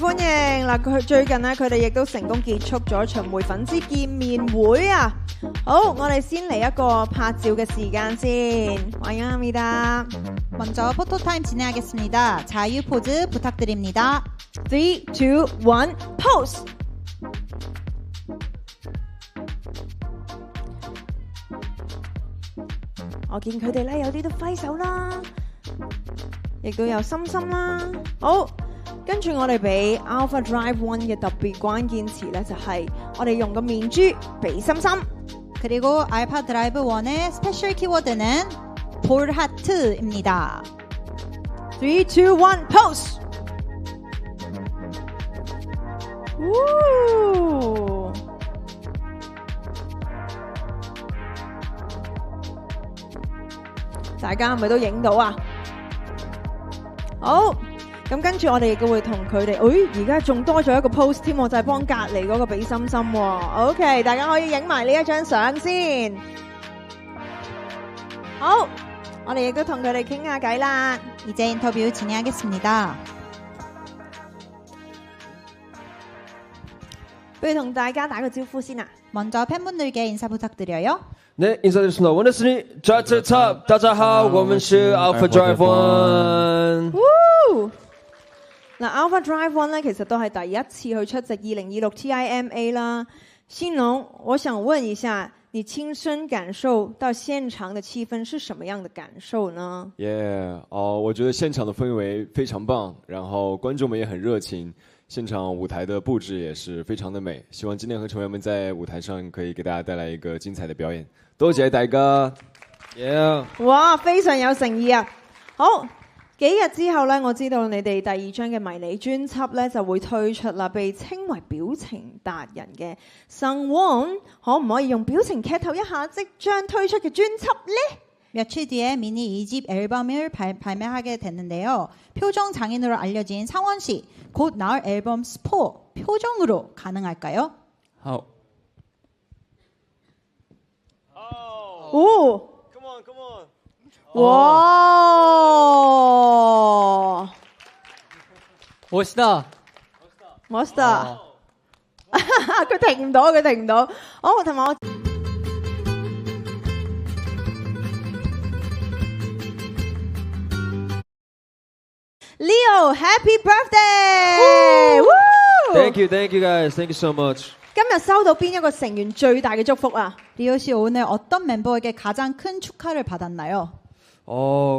歡迎嗱，佢最近咧，佢哋亦都成功結束咗巡迴粉絲見面會啊！好，我哋先嚟一個拍照嘅時間先。환영합니다. 먼저 포토타임 진행하겠습니다. 자유 포즈 부탁드립니다. 3, 2, 1, pose! 我見佢哋咧有啲都揮手啦，亦都有心心啦。好，跟住我哋俾 Alpha Drive One 嘅特別關鍵詞咧，就係我哋用個面珠俾心心。 그리고 알파 드라이브 1의 스페셜 키워드는 볼 하트입니다. 3, 2, 1, pose! 우! 大家係咪都影到啊？好，咁跟住我哋亦都會同佢哋，而家仲多咗一個 pose 添，我就係幫隔離嗰個俾心心喎。OK， 大家可以影埋呢一張相先。好，我哋亦都同佢哋傾下偈啦。 이제 인터뷰 진행하겠습니다. 不如同大家打個招呼先啊。 먼저 팬분들께 인사 부탁드려요. 네, 인사드리겠습니다. 원더스니 차트 탑, 大家好，我们是 Alpha Drive One。嗱 ，Alpha Drive One 咧，其實都係第一次去出席2026 TIMA 啦。新龍，我想問一下，你親身感受到現場的氣氛是什麼樣的感受呢？我覺得現場的氛圍非常棒，然後觀眾們也很熱情。 現場舞台的佈置也是非常的美，希望今天和成員們在舞台上可以給大家帶來一個精彩的表演。多謝大家！哇，非常有誠意啊！好，幾日之後呢，我知道你哋第二張嘅迷你專輯呢就會推出啦，被稱為表情達人嘅 Sungwon， 可唔可以用表情劇透一下即將推出嘅專輯呢？ 며칠 뒤에 미니 2집 앨범을 발매하게 됐는데요. 표정 장인으로 알려진 상원 씨, 곧 나올 앨범 스포 표정으로 가능할까요? 오! Come on! 와! 멋있다.佢停唔到。同埋我。 Leo, happy birthday! Thank you guys, thank you so much. 今日收到邊一個成員最大嘅祝福啊？ 리오 씨 오늘 어떤 멤버에게 가장 큰 축하를 받았나요?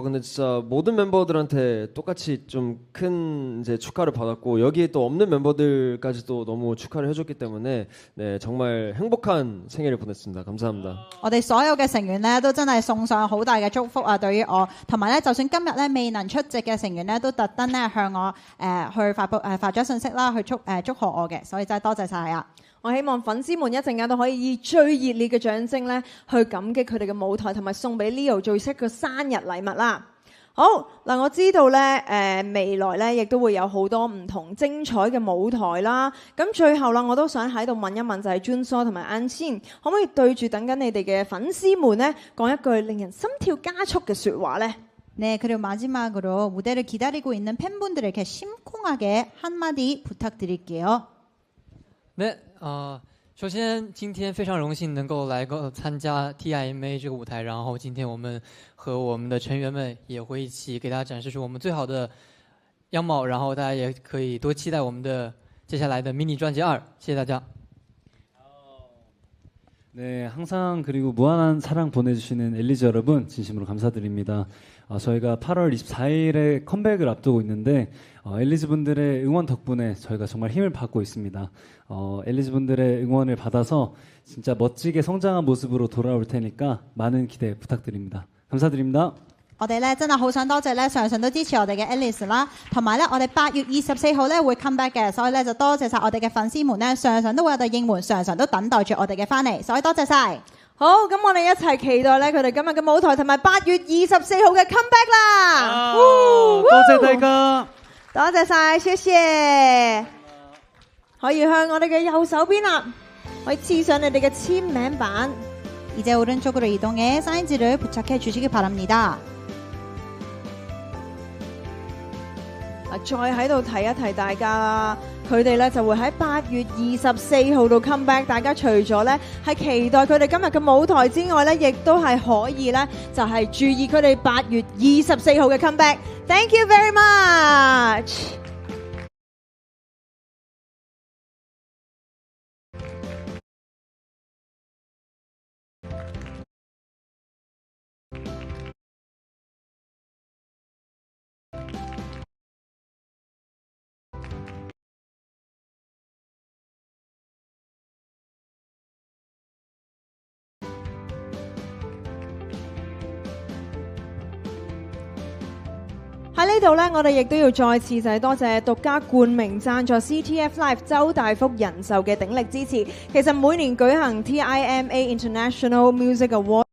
근데 진짜 모든 멤버들한테 똑같이 좀 큰 이제 축하를 받았고 여기에 또 없는 멤버들까지도 너무 축하를 해줬기 때문에 네 정말 행복한 생일을 보냈습니다. 감사합니다. 我哋所有嘅成員咧都真係送上好大嘅祝福啊！對於我，同埋咧就算今日咧未能出席嘅成員咧都特登咧向我去發咗信息啦，去祝賀我嘅，所以真係多謝晒啊！ 我希望粉絲們一陣間都可以以最熱烈嘅掌聲咧，去感激佢哋嘅舞台，同埋送俾 Leo 最識嘅生日禮物啦。好嗱，我知道咧，未來咧亦都會有好多唔同精彩嘅舞台啦。咁最後啦，我都想喺度問一問，就係 준서同埋安千，可唔可以對住等緊你哋嘅粉絲們咧，講一句令人心跳加速嘅説話咧？ 네, 그리고 마지막으로 무대를 기다리고 있는 팬분들에게 심쿵하게 한마디 부탁드릴게요. 네, 首先今天非常荣幸能够来参加 TIMA 这个舞台，然后今天我们和我们的成员们也会一起给大家展示出我们最好的样貌，然后大家也可以多期待我们的接下来的 미니专辑2，谢谢大家。 네, 항상 그리고 무한한 사랑 보내주시는 엘리즈 여러분 진심으로 감사드립니다. 저희가 8월 24일에 컴백을 앞두고 있는데 엘리즈 분들의 응원 덕분에 저희가 정말 힘을 받고 있습니다. 엘리즈 분들의 응원을 받아서 진짜 멋지게 성장한 모습으로 돌아올 테니까 많은 기대 부탁드립니다. 감사드립니다. 我哋咧真係好想多謝咧，常常都支持我哋嘅 Alice 啦，同埋咧我哋8月24號咧會 come back 嘅，所以咧就多謝晒我哋嘅粉絲們咧，常常都會有對應援，常常都等待住我哋嘅翻嚟，所以多謝晒。好，咁我哋一齊期待咧佢哋今日嘅舞台同埋8月24號嘅 comeback 啦！多謝大家，多謝晒，謝謝。可以向我哋嘅右手邊啦，可以黐上你哋嘅簽名版。 이제 오른쪽으로 이동해 사인지를 부착해 주시기 바랍니다. 再喺度提一提大家啦，佢哋咧就會喺8月24號度 come back。大家除咗咧係期待佢哋今日嘅舞台之外咧，亦都係可以咧就係注意佢哋8月24號嘅 come back。Thank you very much。喺呢度呢，我哋亦都要再次就係多謝獨家冠名贊助 CTF Live 周大福人壽嘅鼎力支持。其實每年舉行 TIMA International Music Award